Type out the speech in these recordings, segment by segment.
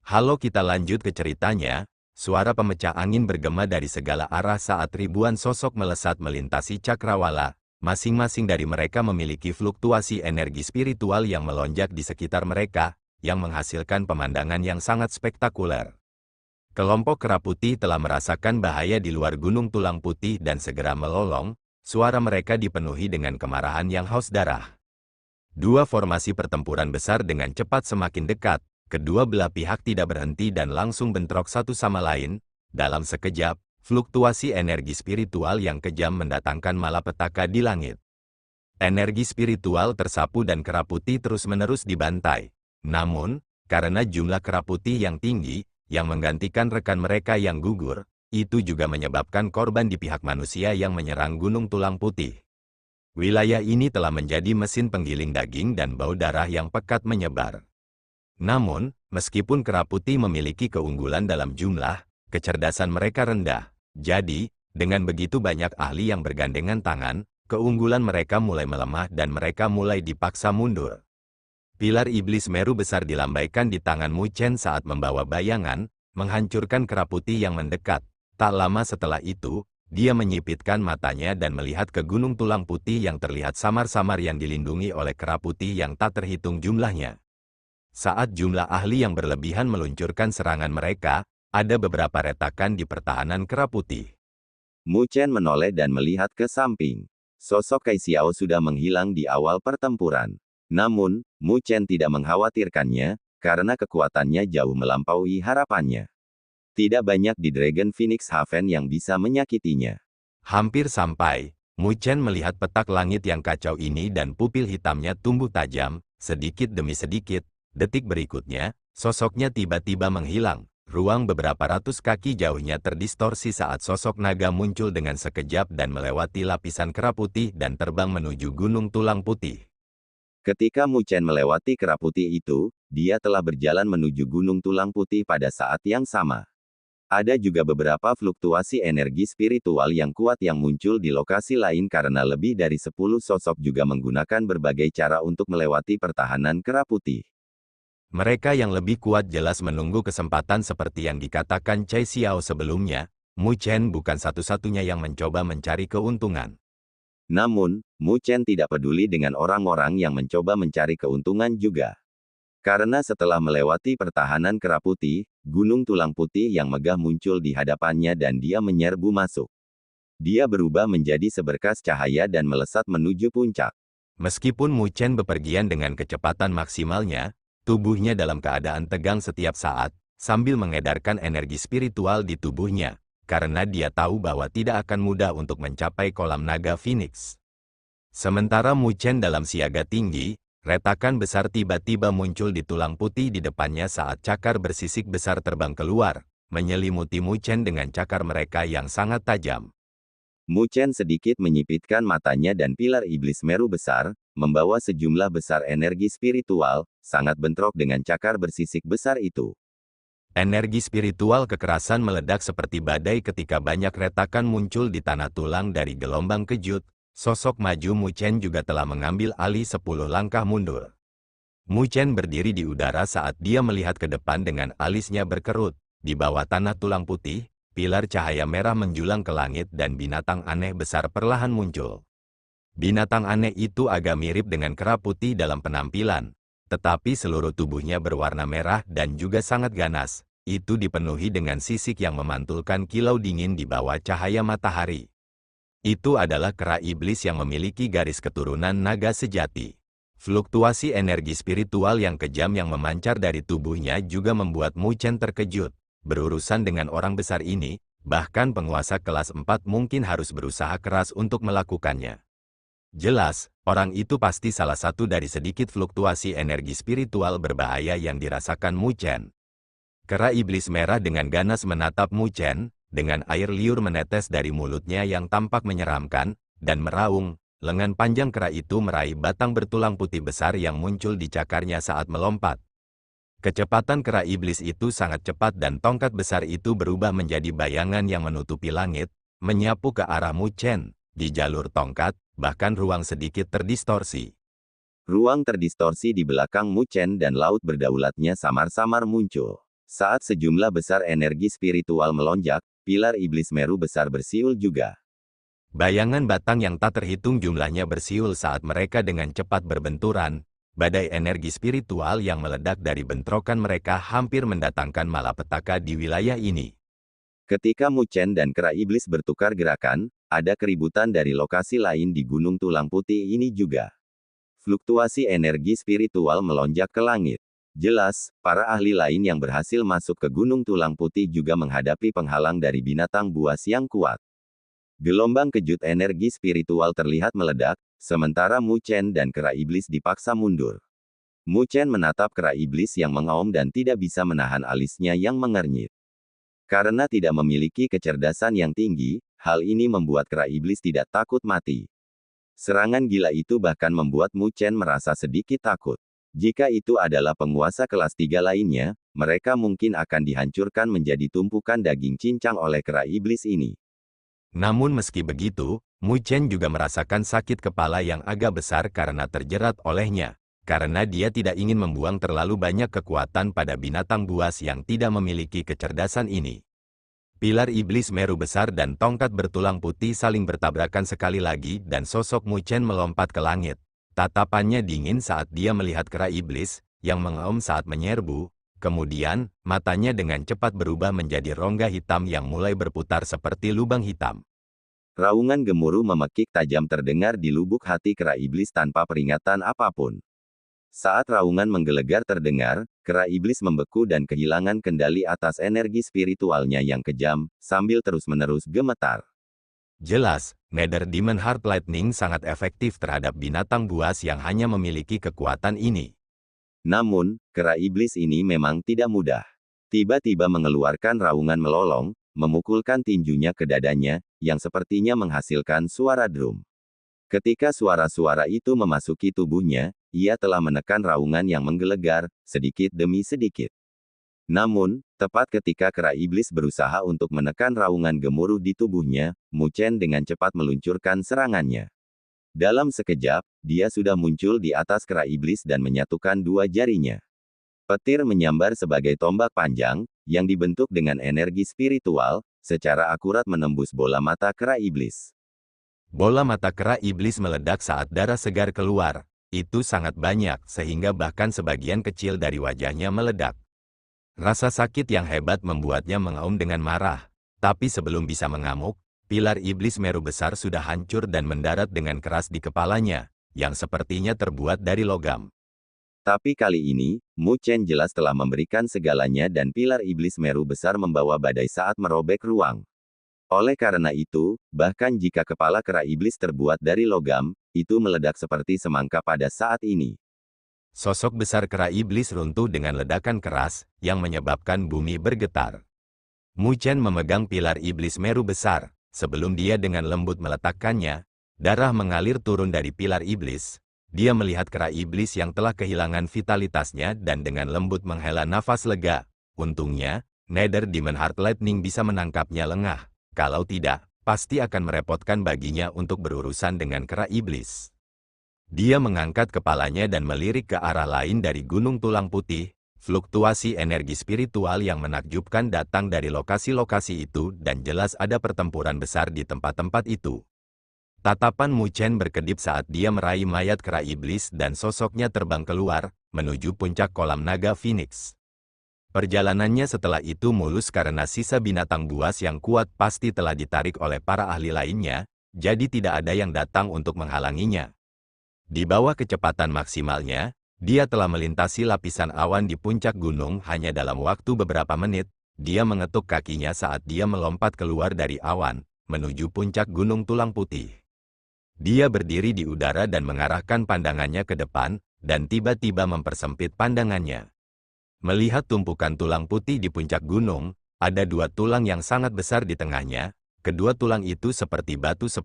Halo, kita lanjut ke ceritanya. Suara pemecah angin bergema dari segala arah saat ribuan sosok melesat melintasi cakrawala. Masing-masing dari mereka memiliki fluktuasi energi spiritual yang melonjak di sekitar mereka, yang menghasilkan pemandangan yang sangat spektakuler. Kelompok kera putih telah merasakan bahaya di luar Gunung Tulang Putih dan segera melolong. Suara mereka dipenuhi dengan kemarahan yang haus darah. Dua formasi pertempuran besar dengan cepat semakin dekat. Kedua belah pihak tidak berhenti dan langsung bentrok satu sama lain. Dalam sekejap, fluktuasi energi spiritual yang kejam mendatangkan malapetaka di langit. Energi spiritual tersapu dan kera putih terus-menerus dibantai. Namun, karena jumlah kera putih yang tinggi, yang menggantikan rekan mereka yang gugur, itu juga menyebabkan korban di pihak manusia yang menyerang Gunung Tulang Putih. Wilayah ini telah menjadi mesin penggiling daging dan bau darah yang pekat menyebar. Namun, meskipun kera putih memiliki keunggulan dalam jumlah, kecerdasan mereka rendah. Jadi, dengan begitu banyak ahli yang bergandengan tangan, keunggulan mereka mulai melemah dan mereka mulai dipaksa mundur. Pilar iblis Meru besar dilambaikan di tangan Mu Chen saat membawa bayangan, menghancurkan kera putih yang mendekat. Tak lama setelah itu, dia menyipitkan matanya dan melihat ke Gunung Tulang Putih yang terlihat samar-samar yang dilindungi oleh kera putih yang tak terhitung jumlahnya. Saat jumlah ahli yang berlebihan meluncurkan serangan mereka, ada beberapa retakan di pertahanan kera putih. Mu Chen menoleh dan melihat ke samping. Sosok Kai Xiao sudah menghilang di awal pertempuran. Namun, Mu Chen tidak mengkhawatirkannya, karena kekuatannya jauh melampaui harapannya. Tidak banyak di Dragon Phoenix Haven yang bisa menyakitinya. Hampir sampai, Mu Chen melihat petak langit yang kacau ini dan pupil hitamnya tumbuh tajam, sedikit demi sedikit. Detik berikutnya, sosoknya tiba-tiba menghilang. Ruang beberapa ratus kaki jauhnya terdistorsi saat sosok naga muncul dengan sekejap dan melewati lapisan kera putih dan terbang menuju Gunung Tulang Putih. Ketika Mu Chen melewati kera putih itu, dia telah berjalan menuju Gunung Tulang Putih pada saat yang sama. Ada juga beberapa fluktuasi energi spiritual yang kuat yang muncul di lokasi lain karena lebih dari 10 sosok juga menggunakan berbagai cara untuk melewati pertahanan kera putih. Mereka yang lebih kuat jelas menunggu kesempatan seperti yang dikatakan Cai Xiao sebelumnya. Mu Chen bukan satu-satunya yang mencoba mencari keuntungan. Namun, Mu Chen tidak peduli dengan orang-orang yang mencoba mencari keuntungan juga. Karena setelah melewati pertahanan kera putih, Gunung Tulang Putih yang megah muncul di hadapannya dan dia menyerbu masuk. Dia berubah menjadi seberkas cahaya dan melesat menuju puncak. Meskipun Mu Chen bepergian dengan kecepatan maksimalnya, tubuhnya dalam keadaan tegang setiap saat, sambil mengedarkan energi spiritual di tubuhnya, karena dia tahu bahwa tidak akan mudah untuk mencapai kolam naga Phoenix. Sementara Mu Chen dalam siaga tinggi, retakan besar tiba-tiba muncul di tulang putih di depannya saat cakar bersisik besar terbang keluar, menyelimuti Mu Chen dengan cakar mereka yang sangat tajam. Mu Chen sedikit menyipitkan matanya dan pilar iblis Meru besar, membawa sejumlah besar energi spiritual, sangat bentrok dengan cakar bersisik besar itu. Energi spiritual kekerasan meledak seperti badai ketika banyak retakan muncul di tanah tulang dari gelombang kejut. Sosok maju Mu Chen juga telah mengambil alih 10 langkah mundur. Mu Chen berdiri di udara saat dia melihat ke depan dengan alisnya berkerut. Di bawah tanah tulang putih, pilar cahaya merah menjulang ke langit dan binatang aneh besar perlahan muncul. Binatang aneh itu agak mirip dengan kera putih dalam penampilan, tetapi seluruh tubuhnya berwarna merah dan juga sangat ganas. Itu dipenuhi dengan sisik yang memantulkan kilau dingin di bawah cahaya matahari. Itu adalah kera iblis yang memiliki garis keturunan naga sejati. Fluktuasi energi spiritual yang kejam yang memancar dari tubuhnya juga membuat Mu Chen terkejut. Berurusan dengan orang besar ini, bahkan penguasa kelas 4 mungkin harus berusaha keras untuk melakukannya. Jelas, orang itu pasti salah satu dari sedikit fluktuasi energi spiritual berbahaya yang dirasakan Mu Chen. Kera iblis merah dengan ganas menatap Mu Chen, dengan air liur menetes dari mulutnya yang tampak menyeramkan, dan meraung. Lengan panjang kera itu meraih batang bertulang putih besar yang muncul di cakarnya saat melompat. Kecepatan kera iblis itu sangat cepat dan tongkat besar itu berubah menjadi bayangan yang menutupi langit, menyapu ke arah Mu Chen. Di jalur tongkat, bahkan ruang sedikit terdistorsi. Ruang terdistorsi di belakang Mu Chen dan laut berdaulatnya samar-samar muncul. Saat sejumlah besar energi spiritual melonjak, pilar iblis Meru besar bersiul juga. Bayangan batang yang tak terhitung jumlahnya bersiul saat mereka dengan cepat berbenturan. Badai energi spiritual yang meledak dari bentrokan mereka hampir mendatangkan malapetaka di wilayah ini. Ketika Mu Chen dan kera iblis bertukar gerakan, ada keributan dari lokasi lain di Gunung Tulang Putih ini juga. Fluktuasi energi spiritual melonjak ke langit. Jelas, para ahli lain yang berhasil masuk ke Gunung Tulang Putih juga menghadapi penghalang dari binatang buas yang kuat. Gelombang kejut energi spiritual terlihat meledak, sementara Mu Chen dan kera iblis dipaksa mundur. Mu Chen menatap kera iblis yang mengaum dan tidak bisa menahan alisnya yang mengernyit. Karena tidak memiliki kecerdasan yang tinggi, hal ini membuat kera iblis tidak takut mati. Serangan gila itu bahkan membuat Mu Chen merasa sedikit takut. Jika itu adalah penguasa kelas 3 lainnya, mereka mungkin akan dihancurkan menjadi tumpukan daging cincang oleh kera iblis ini. Namun meski begitu, Mu Chen juga merasakan sakit kepala yang agak besar karena terjerat olehnya. Karena dia tidak ingin membuang terlalu banyak kekuatan pada binatang buas yang tidak memiliki kecerdasan ini. Pilar iblis Meru besar dan tongkat bertulang putih saling bertabrakan sekali lagi dan sosok Mu Chen melompat ke langit. Tatapannya dingin saat dia melihat kera iblis, yang mengaum saat menyerbu. Kemudian, matanya dengan cepat berubah menjadi rongga hitam yang mulai berputar seperti lubang hitam. Raungan gemuruh memekik tajam terdengar di lubuk hati kera iblis tanpa peringatan apapun. Saat raungan menggelegar terdengar, kera iblis membeku dan kehilangan kendali atas energi spiritualnya yang kejam, sambil terus-menerus gemetar. Jelas, Nether Demon Heart Lightning sangat efektif terhadap binatang buas yang hanya memiliki kekuatan ini. Namun, kera iblis ini memang tidak mudah. Tiba-tiba mengeluarkan raungan melolong, memukulkan tinjunya ke dadanya, yang sepertinya menghasilkan suara drum. Ketika suara-suara itu memasuki tubuhnya, ia telah menekan raungan yang menggelegar, sedikit demi sedikit. Namun, tepat ketika kera iblis berusaha untuk menekan raungan gemuruh di tubuhnya, Mu Chen dengan cepat meluncurkan serangannya. Dalam sekejap, dia sudah muncul di atas kera iblis dan menyatukan dua jarinya. Petir menyambar sebagai tombak panjang, yang dibentuk dengan energi spiritual, secara akurat menembus bola mata kera iblis. Bola mata kera iblis meledak saat darah segar keluar. Itu sangat banyak, sehingga bahkan sebagian kecil dari wajahnya meledak. Rasa sakit yang hebat membuatnya mengaum dengan marah. Tapi sebelum bisa mengamuk, pilar iblis Meru besar sudah hancur dan mendarat dengan keras di kepalanya, yang sepertinya terbuat dari logam. Tapi kali ini, Mu Chen jelas telah memberikan segalanya dan pilar iblis Meru besar membawa badai saat merobek ruang. Oleh karena itu, bahkan jika kepala kera iblis terbuat dari logam, itu meledak seperti semangka pada saat ini. Sosok besar kera iblis runtuh dengan ledakan keras, yang menyebabkan bumi bergetar. Mu Chen memegang pilar iblis Meru besar, sebelum dia dengan lembut meletakkannya, darah mengalir turun dari pilar iblis. Dia melihat kera iblis yang telah kehilangan vitalitasnya dan dengan lembut menghela nafas lega. Untungnya, Nether Demon Heart Lightning bisa menangkapnya lengah. Kalau tidak, pasti akan merepotkan baginya untuk berurusan dengan kera iblis. Dia mengangkat kepalanya dan melirik ke arah lain dari Gunung Tulang Putih. Fluktuasi energi spiritual yang menakjubkan datang dari lokasi-lokasi itu dan jelas ada pertempuran besar di tempat-tempat itu. Tatapan Mu Chen berkedip saat dia meraih mayat kera iblis dan sosoknya terbang keluar, menuju puncak kolam naga Phoenix. Perjalanannya setelah itu mulus karena sisa binatang buas yang kuat pasti telah ditarik oleh para ahli lainnya, jadi tidak ada yang datang untuk menghalanginya. Di bawah kecepatan maksimalnya, dia telah melintasi lapisan awan di puncak gunung hanya dalam waktu beberapa menit. Dia mengetuk kakinya saat dia melompat keluar dari awan, menuju puncak Gunung Tulang Putih. Dia berdiri di udara dan mengarahkan pandangannya ke depan, dan tiba-tiba mempersempit pandangannya. Melihat tumpukan tulang putih di puncak gunung, ada dua tulang yang sangat besar di tengahnya. Kedua tulang itu seperti batu 10.000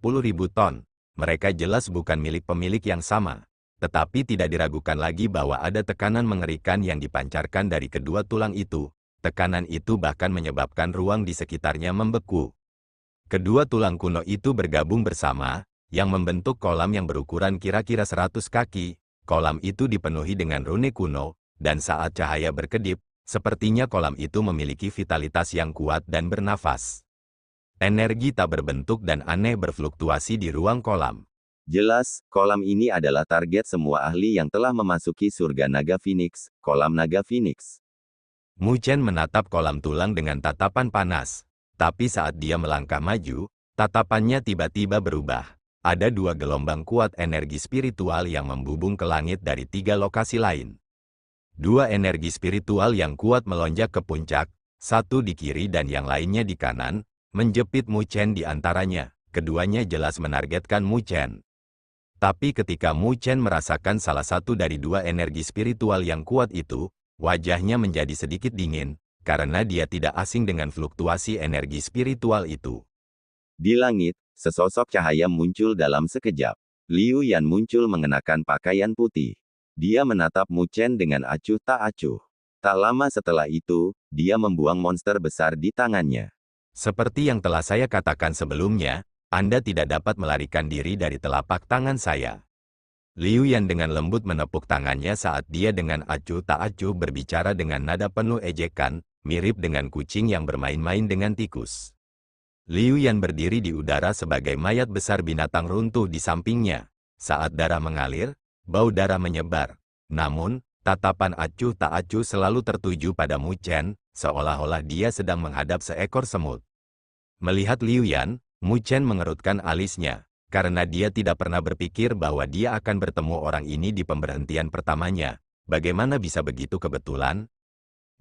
ton. Mereka jelas bukan milik pemilik yang sama. Tetapi tidak diragukan lagi bahwa ada tekanan mengerikan yang dipancarkan dari kedua tulang itu. Tekanan itu bahkan menyebabkan ruang di sekitarnya membeku. Kedua tulang kuno itu bergabung bersama, yang membentuk kolam yang berukuran kira-kira 100 kaki. Kolam itu dipenuhi dengan rune kuno, dan saat cahaya berkedip, Sepertinya kolam itu memiliki vitalitas yang kuat dan bernafas. Energi tak berbentuk dan aneh berfluktuasi di ruang kolam. Jelas, kolam ini adalah target semua ahli yang telah memasuki surga naga Phoenix, kolam naga Phoenix. Mu Chen menatap kolam tulang dengan tatapan panas. Tapi saat dia melangkah maju, tatapannya tiba-tiba berubah. Ada 2 gelombang kuat energi spiritual yang membubung ke langit dari 3 lokasi lain. 2 energi spiritual yang kuat melonjak ke puncak, satu di kiri dan yang lainnya di kanan, menjepit Mu Chen di antaranya. Keduanya jelas menargetkan Mu Chen. Tapi ketika Mu Chen merasakan salah satu dari 2 energi spiritual yang kuat itu, wajahnya menjadi sedikit dingin, karena dia tidak asing dengan fluktuasi energi spiritual itu. Di langit, sesosok cahaya muncul dalam sekejap. Liu Yan muncul mengenakan pakaian putih. Dia menatap Mu Chen dengan acuh tak acuh. Tak lama setelah itu, dia membuang monster besar di tangannya. Seperti yang telah saya katakan sebelumnya, Anda tidak dapat melarikan diri dari telapak tangan saya. Liu Yan dengan lembut menepuk tangannya saat dia dengan acuh tak acuh berbicara dengan nada penuh ejekan, mirip dengan kucing yang bermain-main dengan tikus. Liu Yan berdiri di udara sebagai mayat besar binatang runtuh di sampingnya. Saat darah mengalir, bau darah menyebar. Namun, tatapan acuh tak acuh selalu tertuju pada Mu Chen, seolah-olah dia sedang menghadap seekor semut. Melihat Liu Yan, Mu Chen mengerutkan alisnya, karena dia tidak pernah berpikir bahwa dia akan bertemu orang ini di pemberhentian pertamanya. Bagaimana bisa begitu kebetulan?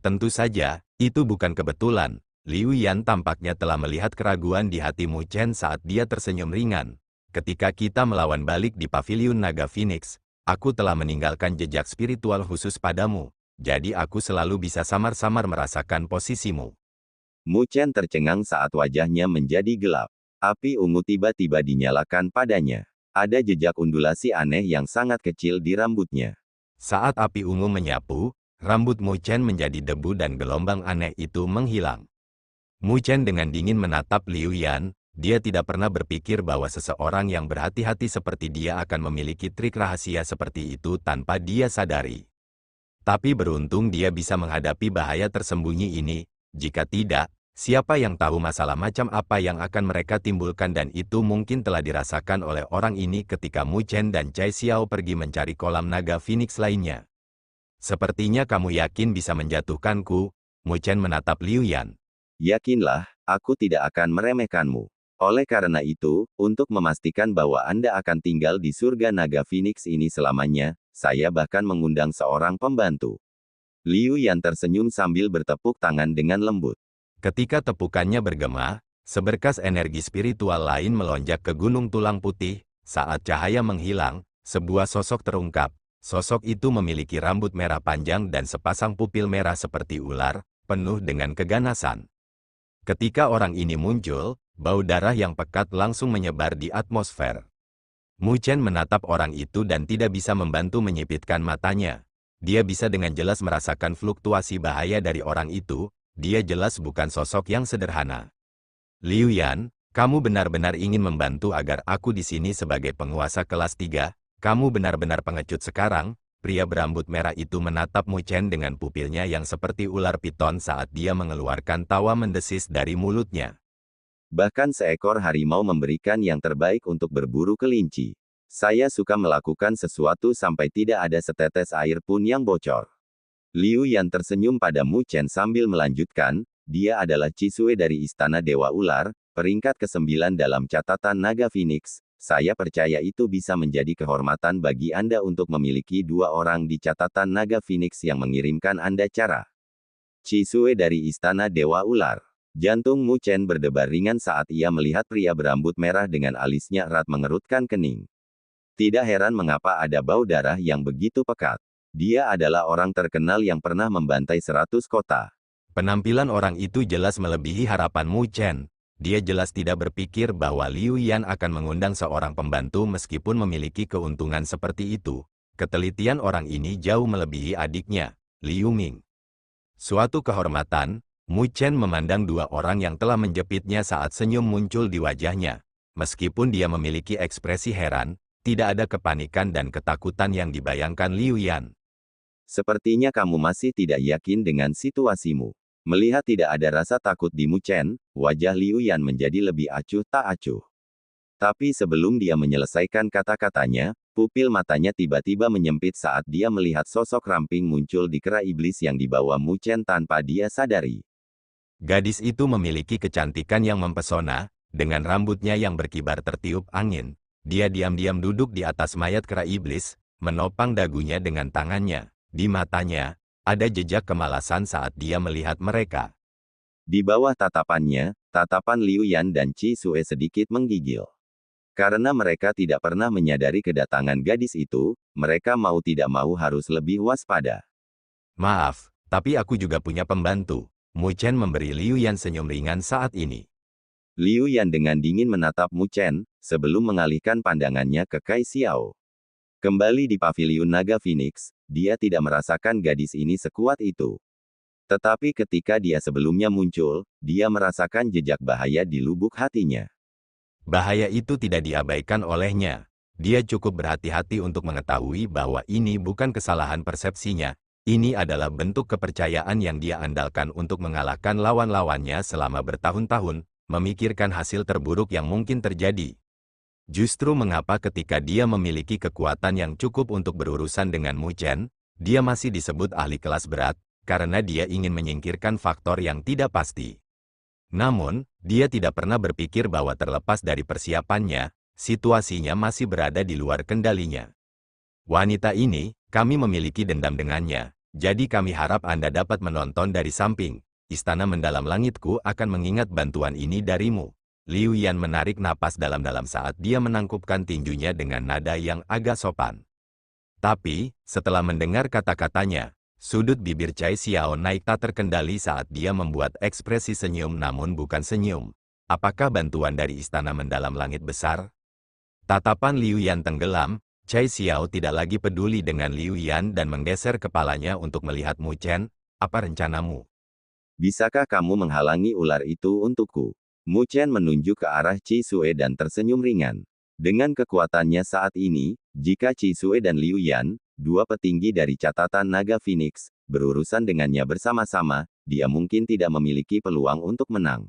Tentu saja, itu bukan kebetulan. Liu Yan tampaknya telah melihat keraguan di hati Mu Chen saat dia tersenyum ringan. Ketika kita melawan balik di Paviliun Naga Phoenix, aku telah meninggalkan jejak spiritual khusus padamu, jadi aku selalu bisa samar-samar merasakan posisimu. Mu Chen tercengang saat wajahnya menjadi gelap. Api ungu tiba-tiba dinyalakan padanya. Ada jejak undulasi aneh yang sangat kecil di rambutnya. Saat api ungu menyapu, rambut Mu Chen menjadi debu dan gelombang aneh itu menghilang. Mu Chen dengan dingin menatap Liu Yan, dia tidak pernah berpikir bahwa seseorang yang berhati-hati seperti dia akan memiliki trik rahasia seperti itu tanpa dia sadari. Tapi beruntung dia bisa menghadapi bahaya tersembunyi ini, jika tidak, siapa yang tahu masalah macam apa yang akan mereka timbulkan dan itu mungkin telah dirasakan oleh orang ini ketika Mu Chen dan Cai Xiao pergi mencari kolam naga Phoenix lainnya. Sepertinya kamu yakin bisa menjatuhkanku, Mu Chen menatap Liu Yan. Yakinlah, aku tidak akan meremehkanmu. Oleh karena itu, untuk memastikan bahwa Anda akan tinggal di surga naga Phoenix ini selamanya, saya bahkan mengundang seorang pembantu. Liu Yan tersenyum sambil bertepuk tangan dengan lembut. Ketika tepukannya bergema, seberkas energi spiritual lain melonjak ke gunung tulang putih. Saat cahaya menghilang, sebuah sosok terungkap. Sosok itu memiliki rambut merah panjang dan sepasang pupil merah seperti ular, penuh dengan keganasan. Ketika orang ini muncul, bau darah yang pekat langsung menyebar di atmosfer. Mu Chen menatap orang itu dan tidak bisa membantu menyipitkan matanya. Dia bisa dengan jelas merasakan fluktuasi bahaya dari orang itu. Dia jelas bukan sosok yang sederhana. Liu Yan, kamu benar-benar ingin membantu agar aku di sini sebagai penguasa kelas 3. Kamu benar-benar pengecut sekarang. Pria berambut merah itu menatap Mu Chen dengan pupilnya yang seperti ular piton saat dia mengeluarkan tawa mendesis dari mulutnya. Bahkan seekor harimau memberikan yang terbaik untuk berburu kelinci. Saya suka melakukan sesuatu sampai tidak ada setetes air pun yang bocor. Liu Yan tersenyum pada Mu Chen sambil melanjutkan, dia adalah Cisue dari Istana Dewa Ular, peringkat ke-9 dalam catatan Naga Phoenix. Saya percaya itu bisa menjadi kehormatan bagi Anda untuk memiliki 2 orang di catatan Naga Phoenix yang mengirimkan Anda cara. Cisue dari Istana Dewa Ular. Jantung Mu Chen berdebar ringan saat ia melihat pria berambut merah dengan alisnya erat mengerutkan kening. Tidak heran mengapa ada bau darah yang begitu pekat. Dia adalah orang terkenal yang pernah membantai 100 kota. Penampilan orang itu jelas melebihi harapan Mu Chen. Dia jelas tidak berpikir bahwa Liu Yan akan mengundang seorang pembantu meskipun memiliki keuntungan seperti itu. Ketelitian orang ini jauh melebihi adiknya, Liu Ming. Suatu kehormatan, Mu Chen memandang 2 orang yang telah menjepitnya saat senyum muncul di wajahnya. Meskipun dia memiliki ekspresi heran, tidak ada kepanikan dan ketakutan yang dibayangkan Liu Yan. Sepertinya kamu masih tidak yakin dengan situasimu. Melihat tidak ada rasa takut di Mu Chen, wajah Liu Yan menjadi lebih acuh tak acuh. Tapi sebelum dia menyelesaikan kata-katanya, pupil matanya tiba-tiba menyempit saat dia melihat sosok ramping muncul di kera iblis yang dibawa Mu Chen tanpa dia sadari. Gadis itu memiliki kecantikan yang mempesona, dengan rambutnya yang berkibar tertiup angin. Dia diam-diam duduk di atas mayat kera iblis, menopang dagunya dengan tangannya. Di matanya, ada jejak kemalasan saat dia melihat mereka. Di bawah tatapannya, tatapan Liu Yan dan Qi Sue sedikit menggigil. Karena mereka tidak pernah menyadari kedatangan gadis itu, mereka mau tidak mau harus lebih waspada. Maaf, tapi aku juga punya pembantu. Mu Chen memberi Liu Yan senyum ringan saat ini. Liu Yan dengan dingin menatap Mu Chen, sebelum mengalihkan pandangannya ke Kai Xiao. Kembali di paviliun Naga Phoenix, dia tidak merasakan gadis ini sekuat itu. Tetapi ketika dia sebelumnya muncul, dia merasakan jejak bahaya di lubuk hatinya. Bahaya itu tidak diabaikan olehnya. Dia cukup berhati-hati untuk mengetahui bahwa ini bukan kesalahan persepsinya. Ini adalah bentuk kepercayaan yang dia andalkan untuk mengalahkan lawan-lawannya selama bertahun-tahun, memikirkan hasil terburuk yang mungkin terjadi. Justru mengapa ketika dia memiliki kekuatan yang cukup untuk berurusan dengan Mu Chen, dia masih disebut ahli kelas berat, karena dia ingin menyingkirkan faktor yang tidak pasti. Namun, dia tidak pernah berpikir bahwa terlepas dari persiapannya, situasinya masih berada di luar kendalinya. Wanita ini, kami memiliki dendam dengannya, jadi kami harap Anda dapat menonton dari samping. Istana Mendalam Langitku akan mengingat bantuan ini darimu. Liu Yan menarik napas dalam-dalam saat dia menangkupkan tinjunya dengan nada yang agak sopan. Tapi, setelah mendengar kata-katanya, sudut bibir Cai Xiao naik tak terkendali saat dia membuat ekspresi senyum namun bukan senyum. Apakah bantuan dari Istana Mendalam Langit besar? Tatapan Liu Yan tenggelam, Cai Xiao tidak lagi peduli dengan Liu Yan dan menggeser kepalanya untuk melihat Mu Chen. Apa rencanamu? Bisakah kamu menghalangi ular itu untukku? Mu Chen menunjuk ke arah Qi Sue dan tersenyum ringan. Dengan kekuatannya saat ini, jika Qi Sue dan Liu Yan, dua petinggi dari catatan Naga Phoenix, berurusan dengannya bersama-sama, dia mungkin tidak memiliki peluang untuk menang.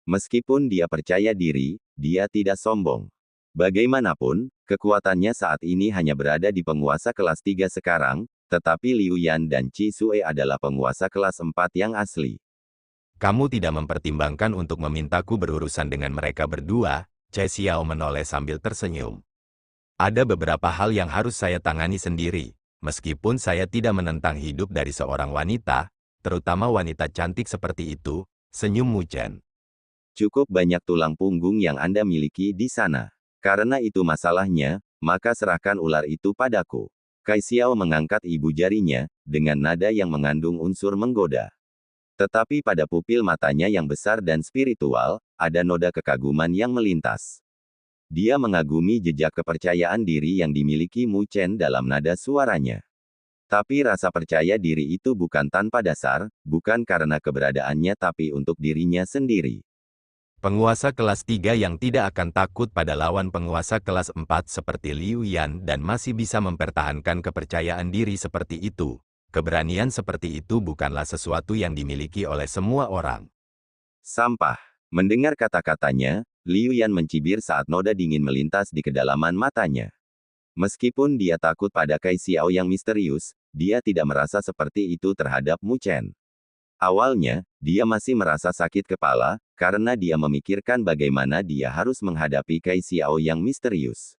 Meskipun dia percaya diri, dia tidak sombong. Bagaimanapun, kekuatannya saat ini hanya berada di penguasa kelas 3 sekarang, tetapi Liu Yan dan Qi Sue adalah penguasa kelas 4 yang asli. Kamu tidak mempertimbangkan untuk memintaku berurusan dengan mereka berdua, Cai Xiao menoleh sambil tersenyum. Ada beberapa hal yang harus saya tangani sendiri, meskipun saya tidak menentang hidup dari seorang wanita, terutama wanita cantik seperti itu, senyum Mu Chen. Cukup banyak tulang punggung yang Anda miliki di sana. Karena itu masalahnya, maka serahkan ular itu padaku. Kai Xiao mengangkat ibu jarinya, dengan nada yang mengandung unsur menggoda. Tetapi pada pupil matanya yang besar dan spiritual, ada noda kekaguman yang melintas. Dia mengagumi jejak kepercayaan diri yang dimiliki Mu Chen dalam nada suaranya. Tapi rasa percaya diri itu bukan tanpa dasar, bukan karena keberadaannya tapi untuk dirinya sendiri. Penguasa kelas 3 yang tidak akan takut pada lawan penguasa kelas 4 seperti Liu Yan dan masih bisa mempertahankan kepercayaan diri seperti itu. Keberanian seperti itu bukanlah sesuatu yang dimiliki oleh semua orang. Sampah. Mendengar kata-katanya, Liu Yan mencibir saat noda dingin melintas di kedalaman matanya. Meskipun dia takut pada Kai Xiao yang misterius, dia tidak merasa seperti itu terhadap Mu Chen. Awalnya, dia masih merasa sakit kepala, karena dia memikirkan bagaimana dia harus menghadapi Kai Xiao yang misterius.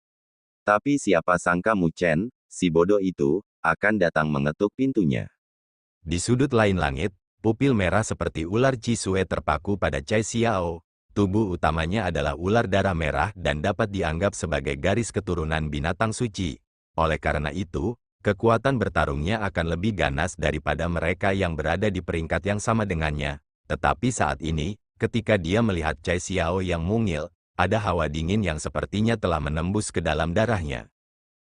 Tapi siapa sangka Mu Chen, si bodoh itu, akan datang mengetuk pintunya. Di sudut lain langit, pupil merah seperti ular Qi Sue terpaku pada Cai Xiao. Tubuh utamanya adalah ular darah merah dan dapat dianggap sebagai garis keturunan binatang suci. Oleh karena itu, kekuatan bertarungnya akan lebih ganas daripada mereka yang berada di peringkat yang sama dengannya. Tetapi saat ini, ketika dia melihat Cai Xiao yang mungil, ada hawa dingin yang sepertinya telah menembus ke dalam darahnya.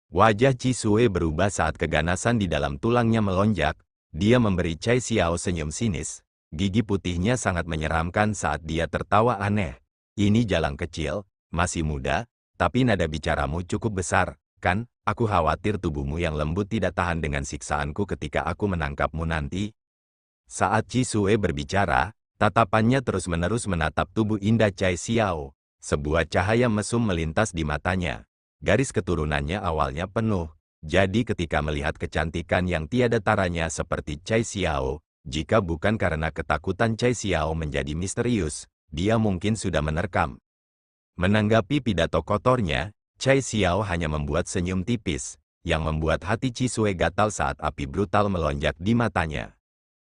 Wajah Qi Sue berubah saat keganasan di dalam tulangnya melonjak. Dia memberi Cai Xiao senyum sinis. Gigi putihnya sangat menyeramkan saat dia tertawa aneh. Ini jalang kecil, masih muda, tapi nada bicaramu cukup besar, kan? Aku khawatir tubuhmu yang lembut tidak tahan dengan siksaanku ketika aku menangkapmu nanti. Saat Cisue berbicara, tatapannya terus-menerus menatap tubuh indah Cai Xiao. Sebuah cahaya mesum melintas di matanya. Garis keturunannya awalnya penuh. Jadi ketika melihat kecantikan yang tiada taranya seperti Cai Xiao, jika bukan karena ketakutan Cai Xiao menjadi misterius, dia mungkin sudah menerkam. Menanggapi pidato kotornya, Cai Xiao hanya membuat senyum tipis, yang membuat hati Cisue gatal saat api brutal melonjak di matanya.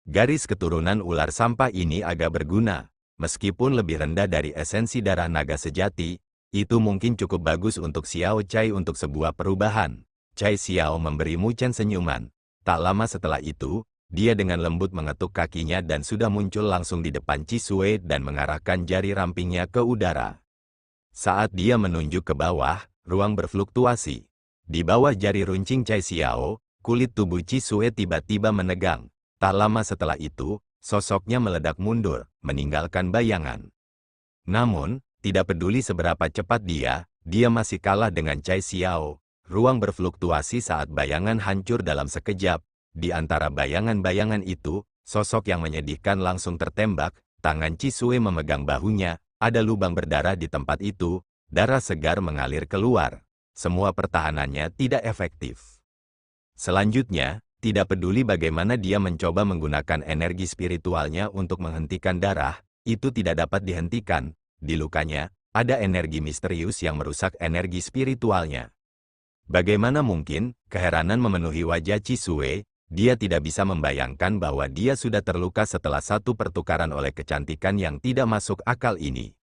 Garis keturunan ular sampah ini agak berguna, meskipun lebih rendah dari esensi darah naga sejati, itu mungkin cukup bagus untuk Xiao Cai untuk sebuah perubahan. Cai Xiao memberi Mu Chen senyuman. Tak lama setelah itu, dia dengan lembut mengetuk kakinya dan sudah muncul langsung di depan Cisue dan mengarahkan jari rampingnya ke udara. Saat dia menunjuk ke bawah, ruang berfluktuasi. Di bawah jari runcing Cai Xiao, kulit tubuh Cisue tiba-tiba menegang. Tak lama setelah itu, sosoknya meledak mundur, meninggalkan bayangan. Namun, tidak peduli seberapa cepat dia masih kalah dengan Cai Xiao. Ruang berfluktuasi saat bayangan hancur dalam sekejap. Di antara bayangan-bayangan itu, sosok yang menyedihkan langsung tertembak, tangan Cisue memegang bahunya. Ada lubang berdarah di tempat itu, darah segar mengalir keluar. Semua pertahanannya tidak efektif. Selanjutnya, tidak peduli bagaimana dia mencoba menggunakan energi spiritualnya untuk menghentikan darah, itu tidak dapat dihentikan. Di lukanya, ada energi misterius yang merusak energi spiritualnya. Bagaimana mungkin? Keheranan memenuhi wajah Cisue. Dia tidak bisa membayangkan bahwa dia sudah terluka setelah satu pertukaran oleh kecantikan yang tidak masuk akal ini.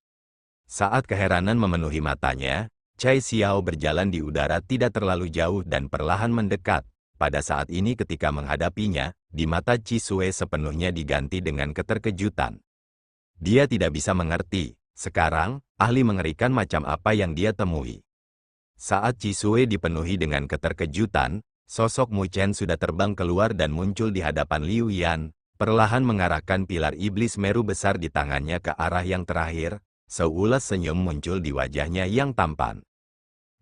Saat keheranan memenuhi matanya, Cai Xiao berjalan di udara tidak terlalu jauh dan perlahan mendekat. Pada saat ini ketika menghadapinya, di mata Cisue sepenuhnya diganti dengan keterkejutan. Dia tidak bisa mengerti, sekarang, ahli mengerikan macam apa yang dia temui. Saat Cisue dipenuhi dengan keterkejutan, sosok Mu Chen sudah terbang keluar dan muncul di hadapan Liu Yan, perlahan mengarahkan pilar iblis Meru besar di tangannya ke arah yang terakhir. Seulas senyum muncul di wajahnya yang tampan.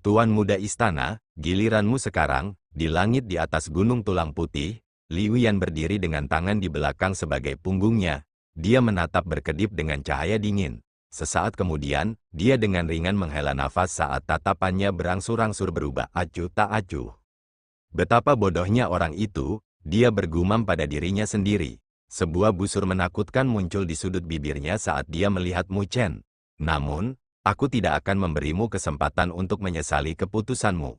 Tuan muda istana, giliranmu sekarang. Di langit di atas gunung tulang putih, Liu Yan berdiri dengan tangan di belakang sebagai punggungnya. Dia menatap berkedip dengan cahaya dingin. Sesaat kemudian, dia dengan ringan menghela nafas saat tatapannya berangsur-angsur berubah acuh tak acuh. Betapa bodohnya orang itu, dia bergumam pada dirinya sendiri. Sebuah busur menakutkan muncul di sudut bibirnya saat dia melihat Mu Chen. Namun, aku tidak akan memberimu kesempatan untuk menyesali keputusanmu.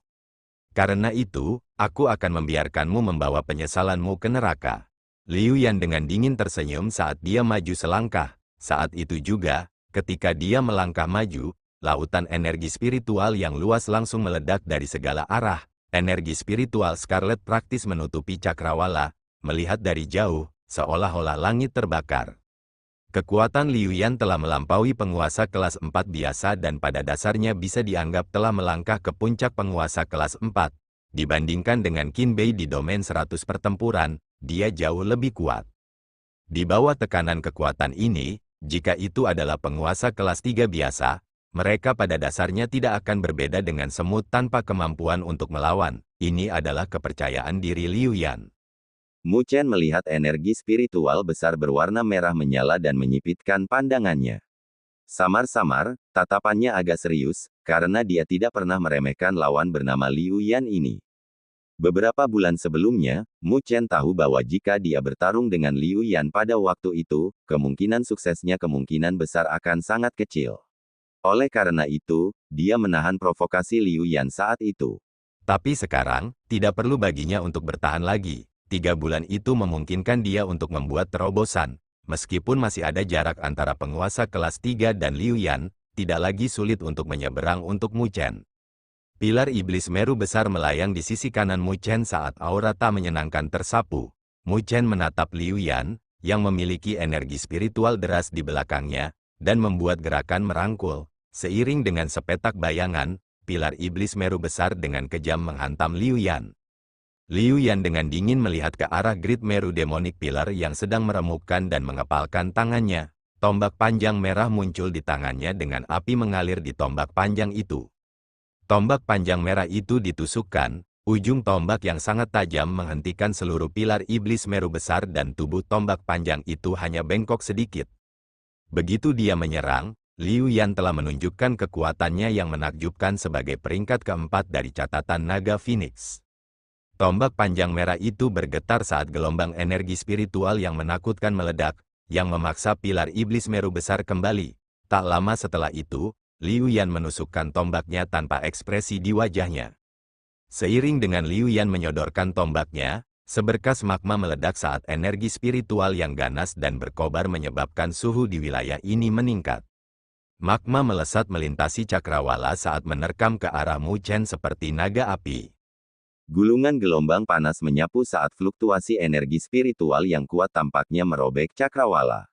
Karena itu, aku akan membiarkanmu membawa penyesalanmu ke neraka. Liu Yan dengan dingin tersenyum saat dia maju selangkah. Saat itu juga, ketika dia melangkah maju, lautan energi spiritual yang luas langsung meledak dari segala arah. Energi spiritual Scarlet praktis menutupi cakrawala, melihat dari jauh, seolah-olah langit terbakar. Kekuatan Liu Yan telah melampaui penguasa kelas 4 biasa dan pada dasarnya bisa dianggap telah melangkah ke puncak penguasa kelas 4. Dibandingkan dengan Qin Bei di domain 100 pertempuran, dia jauh lebih kuat. Di bawah tekanan kekuatan ini, jika itu adalah penguasa kelas 3 biasa, mereka pada dasarnya tidak akan berbeda dengan semut tanpa kemampuan untuk melawan. Ini adalah kepercayaan diri Liu Yan. Mu Chen melihat energi spiritual besar berwarna merah menyala dan menyipitkan pandangannya. Samar-samar, tatapannya agak serius, karena dia tidak pernah meremehkan lawan bernama Liu Yan ini. Beberapa bulan sebelumnya, Mu Chen tahu bahwa jika dia bertarung dengan Liu Yan pada waktu itu, kemungkinan suksesnya kemungkinan besar akan sangat kecil. Oleh karena itu, dia menahan provokasi Liu Yan saat itu. Tapi sekarang, tidak perlu baginya untuk bertahan lagi. 3 bulan itu memungkinkan dia untuk membuat terobosan. Meskipun masih ada jarak antara penguasa kelas 3 dan Liu Yan, tidak lagi sulit untuk menyeberang untuk Mu Chen. Pilar iblis Meru besar melayang di sisi kanan Mu Chen saat aura tak menyenangkan tersapu. Mu Chen menatap Liu Yan, yang memiliki energi spiritual deras di belakangnya, dan membuat gerakan merangkul. Seiring dengan sepetak bayangan, pilar iblis Meru besar dengan kejam menghantam Liu Yan. Liu Yan dengan dingin melihat ke arah grid Meru Demonic Pillar yang sedang meremukkan dan mengepalkan tangannya. Tombak panjang merah muncul di tangannya dengan api mengalir di tombak panjang itu. Tombak panjang merah itu ditusukkan, ujung tombak yang sangat tajam menghentikan seluruh pilar iblis Meru besar dan tubuh tombak panjang itu hanya bengkok sedikit. Begitu dia menyerang, Liu Yan telah menunjukkan kekuatannya yang menakjubkan sebagai peringkat keempat dari catatan naga Phoenix. Tombak panjang merah itu bergetar saat gelombang energi spiritual yang menakutkan meledak, yang memaksa pilar iblis Meru besar kembali. Tak lama setelah itu, Liu Yan menusukkan tombaknya tanpa ekspresi di wajahnya. Seiring dengan Liu Yan menyodorkan tombaknya, seberkas magma meledak saat energi spiritual yang ganas dan berkobar menyebabkan suhu di wilayah ini meningkat. Magma melesat melintasi cakrawala saat menerkam ke arah Mu Chen seperti naga api. Gulungan gelombang panas menyapu saat fluktuasi energi spiritual yang kuat tampaknya merobek cakrawala.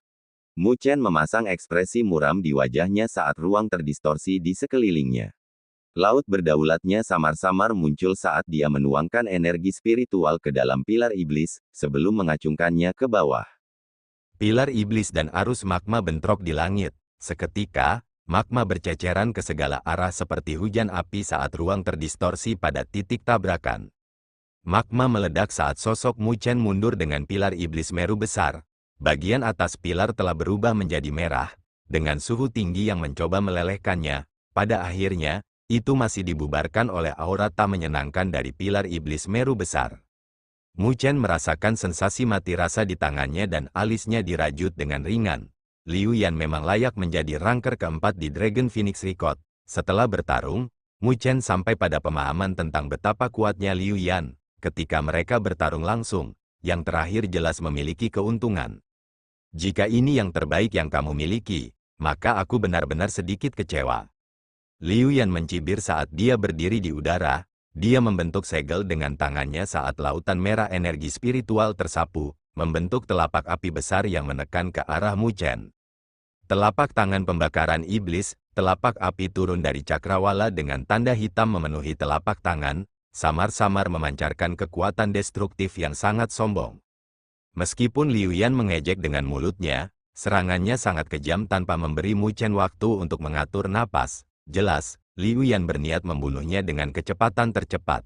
Mu Chen memasang ekspresi muram di wajahnya saat ruang terdistorsi di sekelilingnya. Laut berdaulatnya samar-samar muncul saat dia menuangkan energi spiritual ke dalam pilar iblis, sebelum mengacungkannya ke bawah. Pilar iblis dan arus magma bentrok di langit. Seketika, magma berceceran ke segala arah seperti hujan api saat ruang terdistorsi pada titik tabrakan. Magma meledak saat sosok Mu Chen mundur dengan pilar iblis Meru besar. Bagian atas pilar telah berubah menjadi merah, dengan suhu tinggi yang mencoba melelehkannya. Pada akhirnya, itu masih dibubarkan oleh aura tak menyenangkan dari pilar iblis Meru besar. Mu Chen merasakan sensasi mati rasa di tangannya dan alisnya dirajut dengan ringan. Liu Yan memang layak menjadi ranker keempat di Dragon Phoenix Record. Setelah bertarung, Mu Chen sampai pada pemahaman tentang betapa kuatnya Liu Yan. Ketika mereka bertarung langsung, yang terakhir jelas memiliki keuntungan. Jika ini yang terbaik yang kamu miliki, maka aku benar-benar sedikit kecewa. Liu Yan mencibir saat dia berdiri di udara. Dia membentuk segel dengan tangannya saat lautan merah energi spiritual tersapu, membentuk telapak api besar yang menekan ke arah Mu Chen. Telapak tangan pembakaran iblis, telapak api turun dari cakrawala dengan tanda hitam memenuhi telapak tangan, samar-samar memancarkan kekuatan destruktif yang sangat sombong. Meskipun Liu Yan mengejek dengan mulutnya, serangannya sangat kejam tanpa memberi Mu Chen waktu untuk mengatur napas. Jelas, Liu Yan berniat membunuhnya dengan kecepatan tercepat.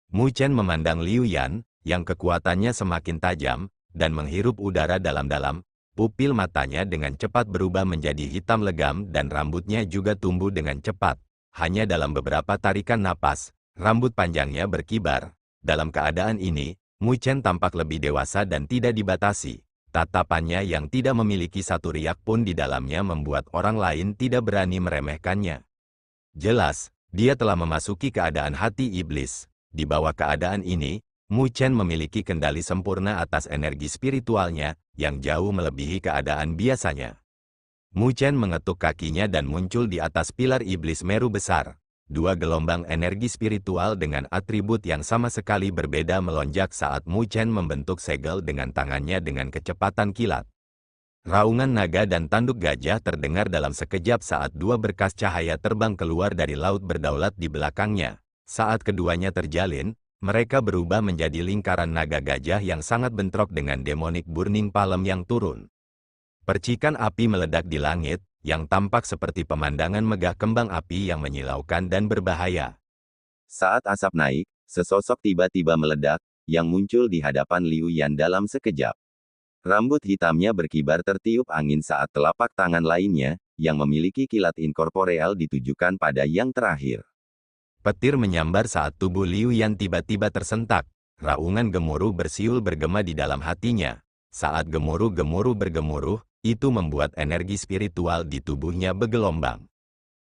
Mu Chen memandang Liu Yan, yang kekuatannya semakin tajam, dan menghirup udara dalam-dalam. Pupil matanya dengan cepat berubah menjadi hitam legam dan rambutnya juga tumbuh dengan cepat. Hanya dalam beberapa tarikan napas, rambut panjangnya berkibar. Dalam keadaan ini, Mu Chen tampak lebih dewasa dan tidak dibatasi. Tatapannya yang tidak memiliki satu riak pun di dalamnya membuat orang lain tidak berani meremehkannya. Jelas, dia telah memasuki keadaan hati iblis. Di bawah keadaan ini, Mu Chen memiliki kendali sempurna atas energi spiritualnya, yang jauh melebihi keadaan biasanya. Mu Chen mengetuk kakinya dan muncul di atas pilar iblis Meru besar. Dua gelombang energi spiritual dengan atribut yang sama sekali berbeda melonjak saat Mu Chen membentuk segel dengan tangannya dengan kecepatan kilat. Raungan naga dan tanduk gajah terdengar dalam sekejap saat dua berkas cahaya terbang keluar dari laut berdaulat di belakangnya. Saat keduanya terjalin, mereka berubah menjadi lingkaran naga gajah yang sangat bentrok dengan demonic burning palm yang turun. Percikan api meledak di langit, yang tampak seperti pemandangan megah kembang api yang menyilaukan dan berbahaya. Saat asap naik, sesosok tiba-tiba meledak, yang muncul di hadapan Liu Yan dalam sekejap. Rambut hitamnya berkibar tertiup angin saat telapak tangan lainnya, yang memiliki kilat inkorporeal ditujukan pada yang terakhir. Petir menyambar saat tubuh Liu Yan tiba-tiba tersentak. Raungan gemuruh bersiul bergema di dalam hatinya. Saat gemuruh-gemuruh bergemuruh, itu membuat energi spiritual di tubuhnya bergelombang.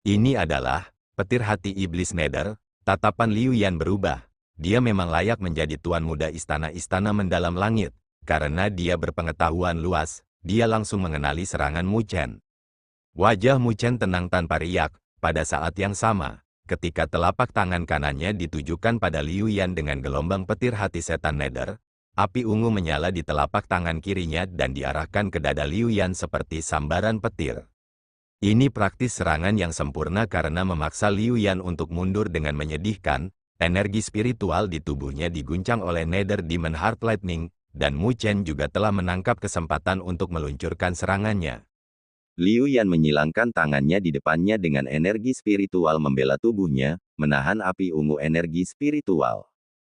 Ini adalah petir hati iblis Nether. Tatapan Liu Yan berubah. Dia memang layak menjadi tuan muda istana-istana mendalam langit. Karena dia berpengetahuan luas, dia langsung mengenali serangan Mu Chen. Wajah Mu Chen tenang tanpa riak. Pada saat yang sama, ketika telapak tangan kanannya ditujukan pada Liu Yan dengan gelombang petir hati setan Nether, api ungu menyala di telapak tangan kirinya dan diarahkan ke dada Liu Yan seperti sambaran petir. Ini praktis serangan yang sempurna karena memaksa Liu Yan untuk mundur dengan menyedihkan. Energi spiritual di tubuhnya diguncang oleh Nether Demon Heart Lightning, dan Mu Chen juga telah menangkap kesempatan untuk meluncurkan serangannya. Liu Yan menyilangkan tangannya di depannya dengan energi spiritual membela tubuhnya, menahan api ungu energi spiritual.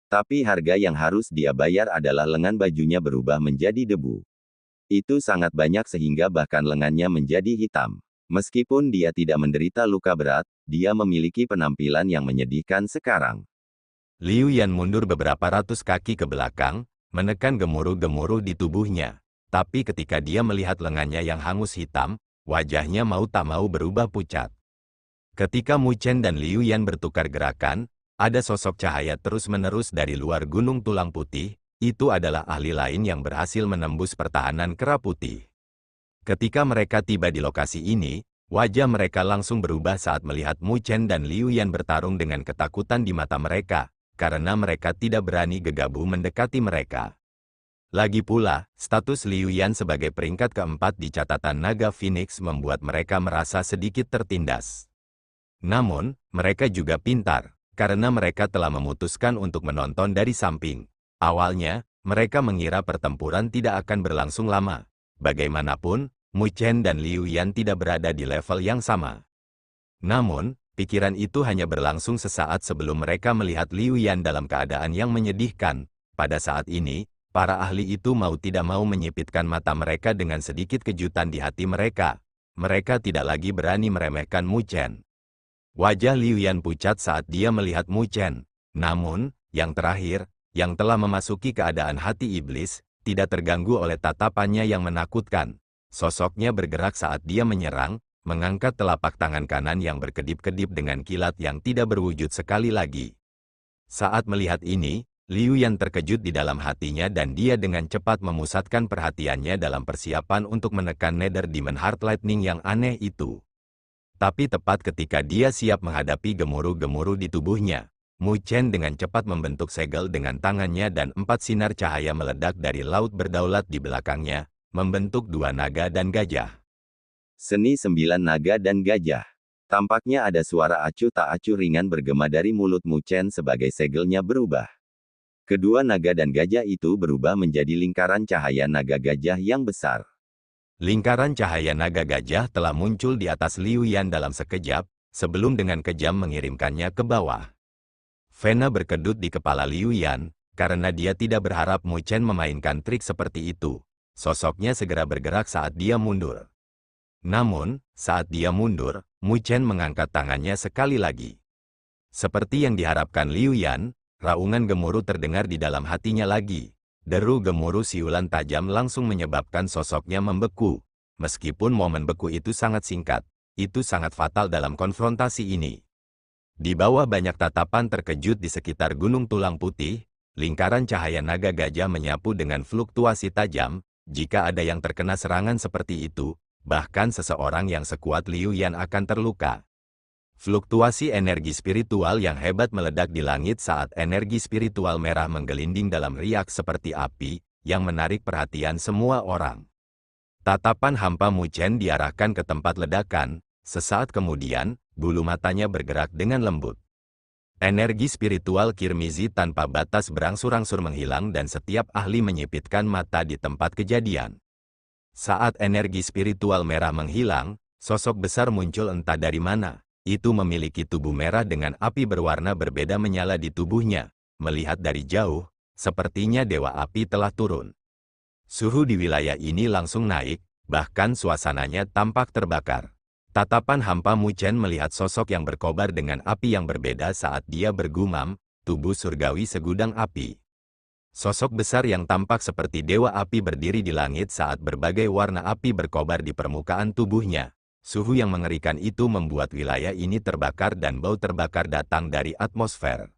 Tapi harga yang harus dia bayar adalah lengan bajunya berubah menjadi debu. Itu sangat banyak sehingga bahkan lengannya menjadi hitam. Meskipun dia tidak menderita luka berat, dia memiliki penampilan yang menyedihkan sekarang. Liu Yan mundur beberapa ratus kaki ke belakang, menekan gemuruh-gemuruh di tubuhnya. Tapi ketika dia melihat lengannya yang hangus hitam, wajahnya mau tak mau berubah pucat. Ketika Mu Chen dan Liu Yan bertukar gerakan, ada sosok cahaya terus-menerus dari luar Gunung Tulang Putih. Itu adalah ahli lain yang berhasil menembus pertahanan Kera Putih. Ketika mereka tiba di lokasi ini, wajah mereka langsung berubah saat melihat Mu Chen dan Liu Yan bertarung dengan ketakutan di mata mereka, karena mereka tidak berani gegabah mendekati mereka. Lagi pula, status Liu Yan sebagai peringkat keempat di catatan Naga Phoenix membuat mereka merasa sedikit tertindas. Namun, mereka juga pintar, karena mereka telah memutuskan untuk menonton dari samping. Awalnya, mereka mengira pertempuran tidak akan berlangsung lama. Bagaimanapun, Mu Chen dan Liu Yan tidak berada di level yang sama. Namun, pikiran itu hanya berlangsung sesaat sebelum mereka melihat Liu Yan dalam keadaan yang menyedihkan. Pada saat ini, para ahli itu mau tidak mau menyipitkan mata mereka dengan sedikit kejutan di hati mereka. Mereka tidak lagi berani meremehkan Mu Chen. Wajah Liu Yan pucat saat dia melihat Mu Chen. Namun, yang terakhir, yang telah memasuki keadaan hati iblis, tidak terganggu oleh tatapannya yang menakutkan. Sosoknya bergerak saat dia menyerang, mengangkat telapak tangan kanan yang berkedip-kedip dengan kilat yang tidak berwujud sekali lagi. Saat melihat ini, Liu Yan terkejut di dalam hatinya dan dia dengan cepat memusatkan perhatiannya dalam persiapan untuk menekan Nether Demon Heart Lightning yang aneh itu. Tapi tepat ketika dia siap menghadapi gemuruh-gemuruh di tubuhnya, Mu Chen dengan cepat membentuk segel dengan tangannya dan 4 sinar cahaya meledak dari laut berdaulat di belakangnya, membentuk 2 naga dan gajah. Seni 9 naga dan gajah. Tampaknya ada suara acuh tak acuh ringan bergema dari mulut Mu Chen sebagai segelnya berubah. Kedua naga dan gajah itu berubah menjadi lingkaran cahaya naga gajah yang besar. Lingkaran cahaya naga gajah telah muncul di atas Liu Yan dalam sekejap, sebelum dengan kejam mengirimkannya ke bawah. Vena berkedut di kepala Liu Yan, karena dia tidak berharap Mu Chen memainkan trik seperti itu. Sosoknya segera bergerak saat dia mundur. Namun, saat dia mundur, Mu Chen mengangkat tangannya sekali lagi. Seperti yang diharapkan Liu Yan, raungan gemuruh terdengar di dalam hatinya lagi. Deru gemuruh siulan tajam langsung menyebabkan sosoknya membeku. Meskipun momen beku itu sangat singkat, itu sangat fatal dalam konfrontasi ini. Di bawah banyak tatapan terkejut di sekitar Gunung Tulang Putih, lingkaran cahaya naga gajah menyapu dengan fluktuasi tajam. Jika ada yang terkena serangan seperti itu, bahkan seseorang yang sekuat Liu Yan akan terluka. Fluktuasi energi spiritual yang hebat meledak di langit saat energi spiritual merah menggelinding dalam riak seperti api, yang menarik perhatian semua orang. Tatapan hampa Mu Chen diarahkan ke tempat ledakan. Sesaat kemudian, bulu matanya bergerak dengan lembut. Energi spiritual Kirmizi tanpa batas berangsur-angsur menghilang dan setiap ahli menyipitkan mata di tempat kejadian. Saat energi spiritual merah menghilang, sosok besar muncul entah dari mana. Itu memiliki tubuh merah dengan api berwarna berbeda menyala di tubuhnya. Melihat dari jauh, sepertinya dewa api telah turun. Suhu di wilayah ini langsung naik, bahkan suasananya tampak terbakar. Tatapan hampa Mu Chen melihat sosok yang berkobar dengan api yang berbeda saat dia bergumam, tubuh surgawi segudang api. Sosok besar yang tampak seperti dewa api berdiri di langit saat berbagai warna api berkobar di permukaan tubuhnya. Suhu yang mengerikan itu membuat wilayah ini terbakar dan bau terbakar datang dari atmosfer.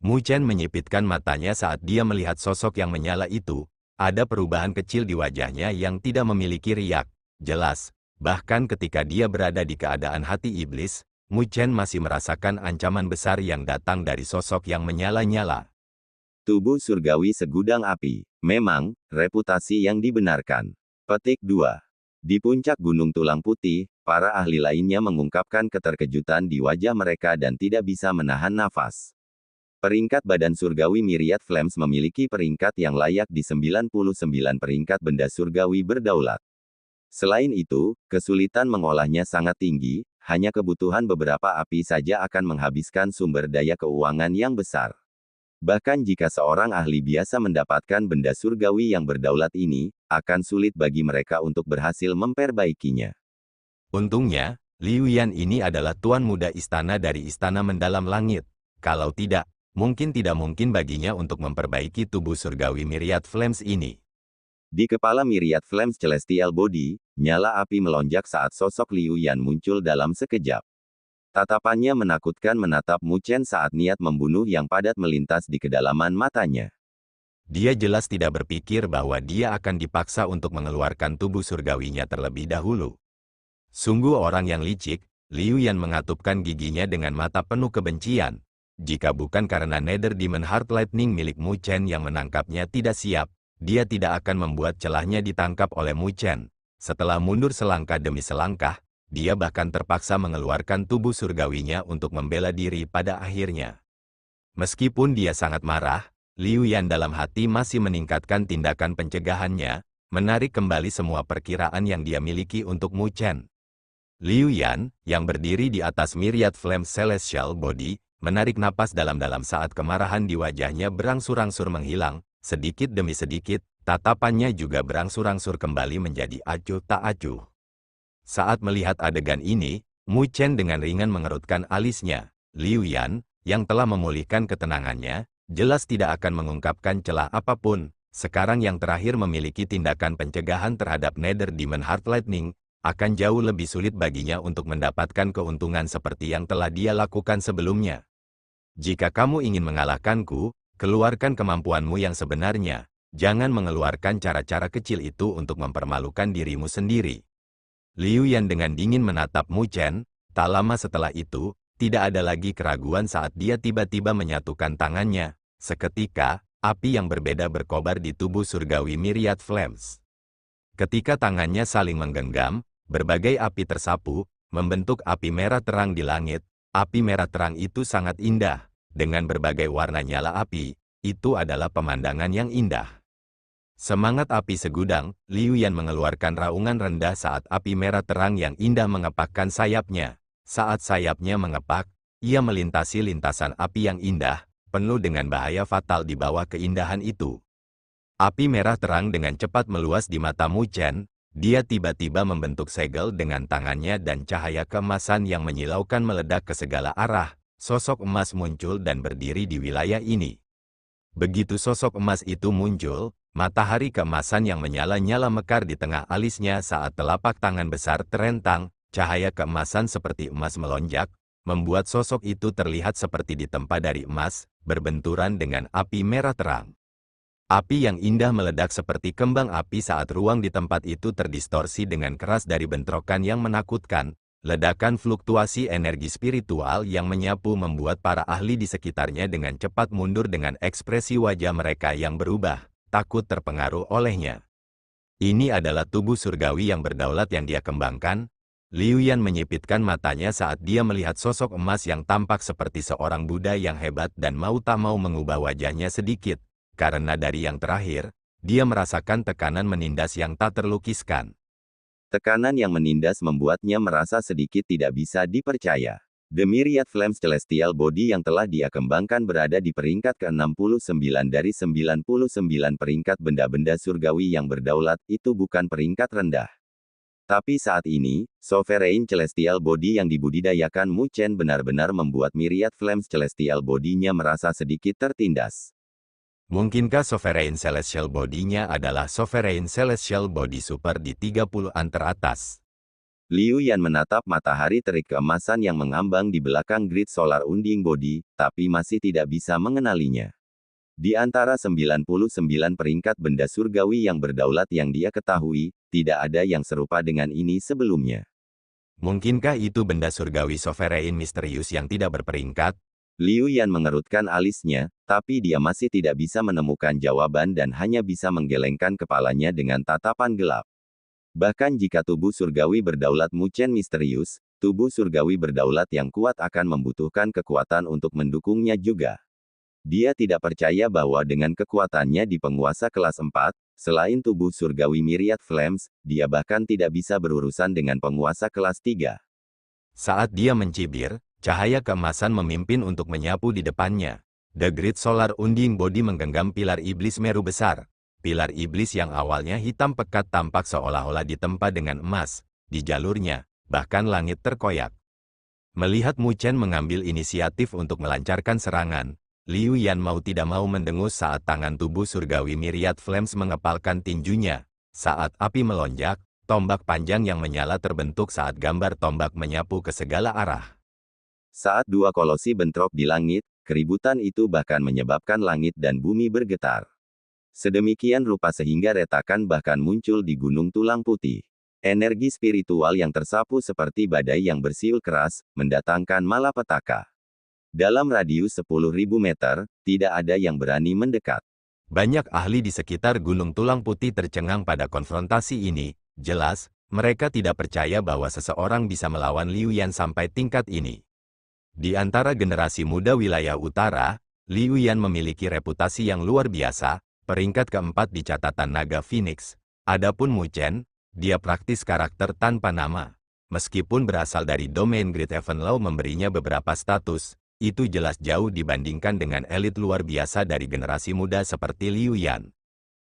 Mu Chen menyipitkan matanya saat dia melihat sosok yang menyala itu. Ada perubahan kecil di wajahnya yang tidak memiliki riak. Jelas. Bahkan ketika dia berada di keadaan hati iblis, Mu Chen masih merasakan ancaman besar yang datang dari sosok yang menyala-nyala. Tubuh surgawi segudang api. Memang, reputasi yang dibenarkan. Petik 2. Di puncak Gunung Tulang Putih, para ahli lainnya mengungkapkan keterkejutan di wajah mereka dan tidak bisa menahan nafas. Peringkat badan surgawi Myriad Flames memiliki peringkat yang layak di 99 peringkat benda surgawi berdaulat. Selain itu, kesulitan mengolahnya sangat tinggi, hanya kebutuhan beberapa api saja akan menghabiskan sumber daya keuangan yang besar. Bahkan jika seorang ahli biasa mendapatkan benda surgawi yang berdaulat ini, akan sulit bagi mereka untuk berhasil memperbaikinya. Untungnya, Liu Yan ini adalah tuan muda istana dari istana mendalam langit. Kalau tidak, mungkin tidak mungkin baginya untuk memperbaiki tubuh surgawi Myriad Flames ini. Di kepala Myriad Flames Celestial Body, nyala api melonjak saat sosok Liu Yan muncul dalam sekejap. Tatapannya menakutkan menatap Mu Chen saat niat membunuh yang padat melintas di kedalaman matanya. Dia jelas tidak berpikir bahwa dia akan dipaksa untuk mengeluarkan tubuh surgawinya terlebih dahulu. Sungguh orang yang licik, Liu Yan mengatupkan giginya dengan mata penuh kebencian. Jika bukan karena Nether Demon Heart Lightning milik Mu Chen yang menangkapnya tidak siap, dia tidak akan membuat celahnya ditangkap oleh Mu Chen. Setelah mundur selangkah demi selangkah, dia bahkan terpaksa mengeluarkan tubuh surgawinya untuk membela diri pada akhirnya. Meskipun dia sangat marah, Liu Yan dalam hati masih meningkatkan tindakan pencegahannya, menarik kembali semua perkiraan yang dia miliki untuk Mu Chen. Liu Yan, yang berdiri di atas Myriad Flames Celestial Body, menarik napas dalam-dalam saat kemarahan di wajahnya berangsur-angsur menghilang. Sedikit demi sedikit, tatapannya juga berangsur-angsur kembali menjadi acuh tak acuh. Saat melihat adegan ini, Mu Chen dengan ringan mengerutkan alisnya. Liu Yan, yang telah memulihkan ketenangannya, jelas tidak akan mengungkapkan celah apapun. Sekarang yang terakhir memiliki tindakan pencegahan terhadap Nether Demon Heart Lightning, akan jauh lebih sulit baginya untuk mendapatkan keuntungan seperti yang telah dia lakukan sebelumnya. Jika kamu ingin mengalahkanku, keluarkan kemampuanmu yang sebenarnya. Jangan mengeluarkan cara-cara kecil itu untuk mempermalukan dirimu sendiri. Liu Yan dengan dingin menatap Mu Chen. Tak lama setelah itu, tidak ada lagi keraguan saat dia tiba-tiba menyatukan tangannya. Seketika, api yang berbeda berkobar di tubuh surgawi Myriad Flames. Ketika tangannya saling menggenggam, berbagai api tersapu, membentuk api merah terang di langit. Api merah terang itu sangat indah. Dengan berbagai warna nyala api, itu adalah pemandangan yang indah. Semangat api segudang, Liu Yan mengeluarkan raungan rendah saat api merah terang yang indah mengepakkan sayapnya. Saat sayapnya mengepak, ia melintasi lintasan api yang indah, penuh dengan bahaya fatal di bawah keindahan itu. Api merah terang dengan cepat meluas di mata Mu Chen. Dia tiba-tiba membentuk segel dengan tangannya dan cahaya keemasan yang menyilaukan meledak ke segala arah. Sosok emas muncul dan berdiri di wilayah ini. Begitu sosok emas itu muncul, matahari keemasan yang menyala-nyala mekar di tengah alisnya saat telapak tangan besar terentang. Cahaya keemasan seperti emas melonjak, membuat sosok itu terlihat seperti ditempa dari emas, berbenturan dengan api merah terang. Api yang indah meledak seperti kembang api saat ruang di tempat itu terdistorsi dengan keras dari bentrokan yang menakutkan. Ledakan fluktuasi energi spiritual yang menyapu membuat para ahli di sekitarnya dengan cepat mundur dengan ekspresi wajah mereka yang berubah, takut terpengaruh olehnya. Ini adalah tubuh surgawi yang berdaulat yang dia kembangkan. Liu Yan menyipitkan matanya saat dia melihat sosok emas yang tampak seperti seorang Buddha yang hebat dan mau tak mau mengubah wajahnya sedikit. Karena dari yang terakhir, dia merasakan tekanan menindas yang tak terlukiskan. Tekanan yang menindas membuatnya merasa sedikit tidak bisa dipercaya. The Myriad Flames Celestial Body yang telah dia kembangkan berada di peringkat ke-69 dari 99 peringkat benda-benda surgawi yang berdaulat. Itu bukan peringkat rendah. Tapi saat ini, Sovereign Celestial Body yang dibudidayakan Mu Chen benar-benar membuat Myriad Flames Celestial Body-nya merasa sedikit tertindas. Mungkinkah Sovereign Celestial Body-nya adalah Sovereign Celestial Body Super di 30-an teratas? Liu Yan menatap matahari terik keemasan yang mengambang di belakang grid solar unding body, tapi masih tidak bisa mengenalinya. Di antara 99 peringkat benda surgawi yang berdaulat yang dia ketahui, tidak ada yang serupa dengan ini sebelumnya. Mungkinkah itu benda surgawi Sovereign misterius yang tidak berperingkat? Liu Yan mengerutkan alisnya, tapi dia masih tidak bisa menemukan jawaban dan hanya bisa menggelengkan kepalanya dengan tatapan gelap. Bahkan jika tubuh surgawi berdaulat Mu Chen misterius, tubuh surgawi berdaulat yang kuat akan membutuhkan kekuatan untuk mendukungnya juga. Dia tidak percaya bahwa dengan kekuatannya di penguasa kelas 4, Selain tubuh surgawi Myriad Flames, dia bahkan tidak bisa berurusan dengan penguasa kelas 3. Saat dia mencibir, cahaya keemasan memimpin untuk menyapu di depannya. The Great Solar Unding Body menggenggam pilar iblis Meru besar. Pilar iblis yang awalnya hitam pekat tampak seolah-olah ditempa dengan emas. Di jalurnya, bahkan langit terkoyak. Melihat Mu Chen mengambil inisiatif untuk melancarkan serangan, Liu Yan mau tidak mau mendengus saat tangan tubuh surgawi Myriad Flames mengepalkan tinjunya. Saat api melonjak, tombak panjang yang menyala terbentuk saat gambar tombak menyapu ke segala arah. Saat dua kolosi bentrok di langit, keributan itu bahkan menyebabkan langit dan bumi bergetar. Sedemikian rupa sehingga retakan bahkan muncul di Gunung Tulang Putih. Energi spiritual yang tersapu seperti badai yang bersiul keras, mendatangkan malapetaka. Dalam radius 10.000 meter, tidak ada yang berani mendekat. Banyak ahli di sekitar Gunung Tulang Putih tercengang pada konfrontasi ini. Jelas, mereka tidak percaya bahwa seseorang bisa melawan Liu Yan sampai tingkat ini. Di antara generasi muda wilayah utara, Liu Yan memiliki reputasi yang luar biasa, peringkat keempat di catatan Naga Phoenix. Adapun Mu Chen, dia praktis karakter tanpa nama. Meskipun berasal dari domain Great Heaven Law memberinya beberapa status, itu jelas jauh dibandingkan dengan elit luar biasa dari generasi muda seperti Liu Yan.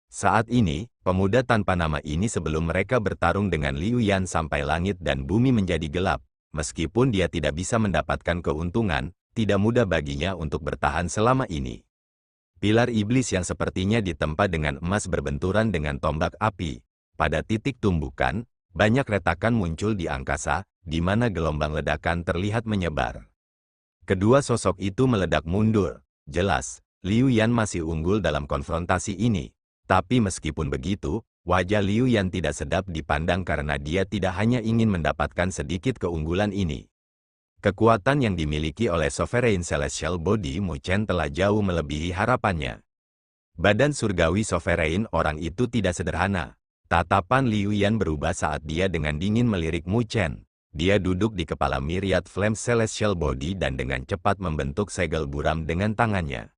Saat ini, pemuda tanpa nama ini sebelum mereka bertarung dengan Liu Yan sampai langit dan bumi menjadi gelap. Meskipun dia tidak bisa mendapatkan keuntungan, tidak mudah baginya untuk bertahan selama ini. Pilar iblis yang sepertinya ditempa dengan emas berbenturan dengan tombak api. Pada titik tumbukan, banyak retakan muncul di angkasa, di mana gelombang ledakan terlihat menyebar. Kedua sosok itu meledak mundur. Jelas, Liu Yan masih unggul dalam konfrontasi ini. Tapi meskipun begitu, wajah Liu Yan tidak sedap dipandang karena dia tidak hanya ingin mendapatkan sedikit keunggulan ini. Kekuatan yang dimiliki oleh Sovereign Celestial Body Mu Chen telah jauh melebihi harapannya. Badan surgawi Sovereign orang itu tidak sederhana. Tatapan Liu Yan berubah saat dia dengan dingin melirik Mu Chen. Dia duduk di kepala Myriad Flames Celestial Body dan dengan cepat membentuk segel buram dengan tangannya.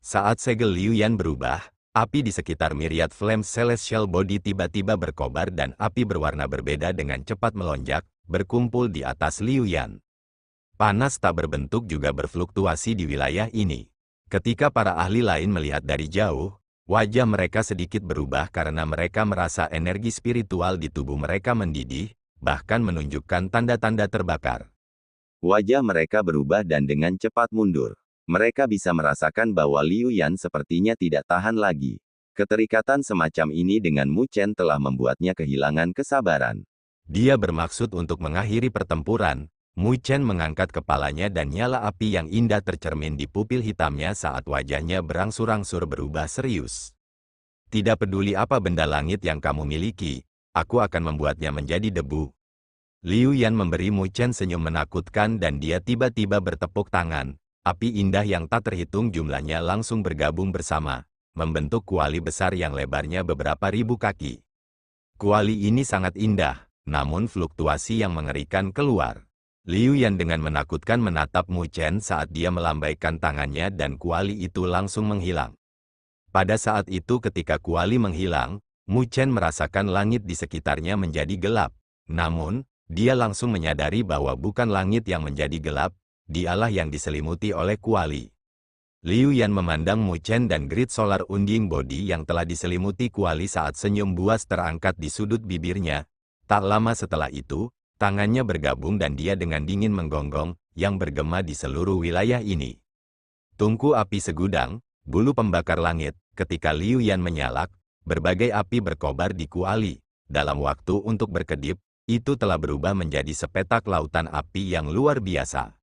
Saat segel Liu Yan berubah, api di sekitar Myriad Flames Celestial Body tiba-tiba berkobar dan api berwarna berbeda dengan cepat melonjak, berkumpul di atas Liu Yan. Panas tak berbentuk juga berfluktuasi di wilayah ini. Ketika para ahli lain melihat dari jauh, wajah mereka sedikit berubah karena mereka merasa energi spiritual di tubuh mereka mendidih, bahkan menunjukkan tanda-tanda terbakar. Wajah mereka berubah dan dengan cepat mundur. Mereka bisa merasakan bahwa Liu Yan sepertinya tidak tahan lagi. Keterikatan semacam ini dengan Mu Chen telah membuatnya kehilangan kesabaran. Dia bermaksud untuk mengakhiri pertempuran. Mu Chen mengangkat kepalanya dan nyala api yang indah tercermin di pupil hitamnya saat wajahnya berangsur-angsur berubah serius. Tidak peduli apa benda langit yang kamu miliki, aku akan membuatnya menjadi debu. Liu Yan memberi Mu Chen senyum menakutkan dan dia tiba-tiba bertepuk tangan. Api indah yang tak terhitung jumlahnya langsung bergabung bersama, membentuk kuali besar yang lebarnya beberapa ribu kaki. Kuali ini sangat indah, namun fluktuasi yang mengerikan keluar. Liu Yan dengan menakutkan menatap Mu Chen saat dia melambaikan tangannya dan kuali itu langsung menghilang. Pada saat itu ketika kuali menghilang, Mu Chen merasakan langit di sekitarnya menjadi gelap. Namun, dia langsung menyadari bahwa bukan langit yang menjadi gelap, dialah yang diselimuti oleh kuali. Liu Yan memandang Mu Chen dan Great Solar Unding Body yang telah diselimuti kuali saat senyum buas terangkat di sudut bibirnya. Tak lama setelah itu, tangannya bergabung dan dia dengan dingin menggonggong, yang bergema di seluruh wilayah ini. Tungku api segudang, bulu pembakar langit, ketika Liu Yan menyalak, berbagai api berkobar di kuali. Dalam waktu untuk berkedip, itu telah berubah menjadi sepetak lautan api yang luar biasa.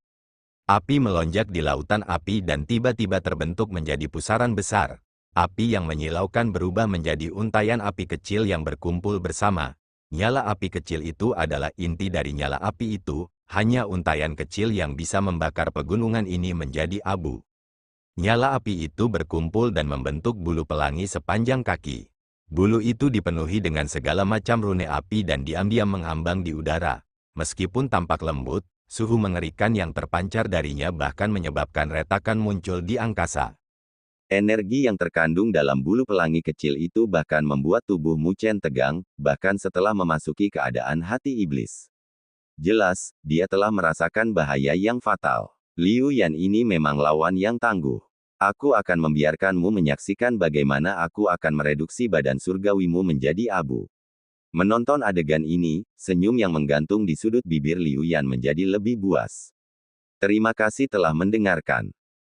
Api melonjak di lautan api dan tiba-tiba terbentuk menjadi pusaran besar. Api yang menyilaukan berubah menjadi untayan api kecil yang berkumpul bersama. Nyala api kecil itu adalah inti dari nyala api itu, hanya untayan kecil yang bisa membakar pegunungan ini menjadi abu. Nyala api itu berkumpul dan membentuk bulu pelangi sepanjang kaki. Bulu itu dipenuhi dengan segala macam rune api dan diam-diam mengambang di udara. Meskipun tampak lembut, suhu mengerikan yang terpancar darinya bahkan menyebabkan retakan muncul di angkasa. Energi yang terkandung dalam bulu pelangi kecil itu bahkan membuat tubuh Mu Chen tegang, bahkan setelah memasuki keadaan hati iblis. Jelas, dia telah merasakan bahaya yang fatal. Liu Yan ini memang lawan yang tangguh. Aku akan membiarkanmu menyaksikan bagaimana aku akan mereduksi badan surgawimu menjadi abu. Menonton adegan ini, senyum yang menggantung di sudut bibir Liu Yan menjadi lebih buas. Terima kasih telah mendengarkan.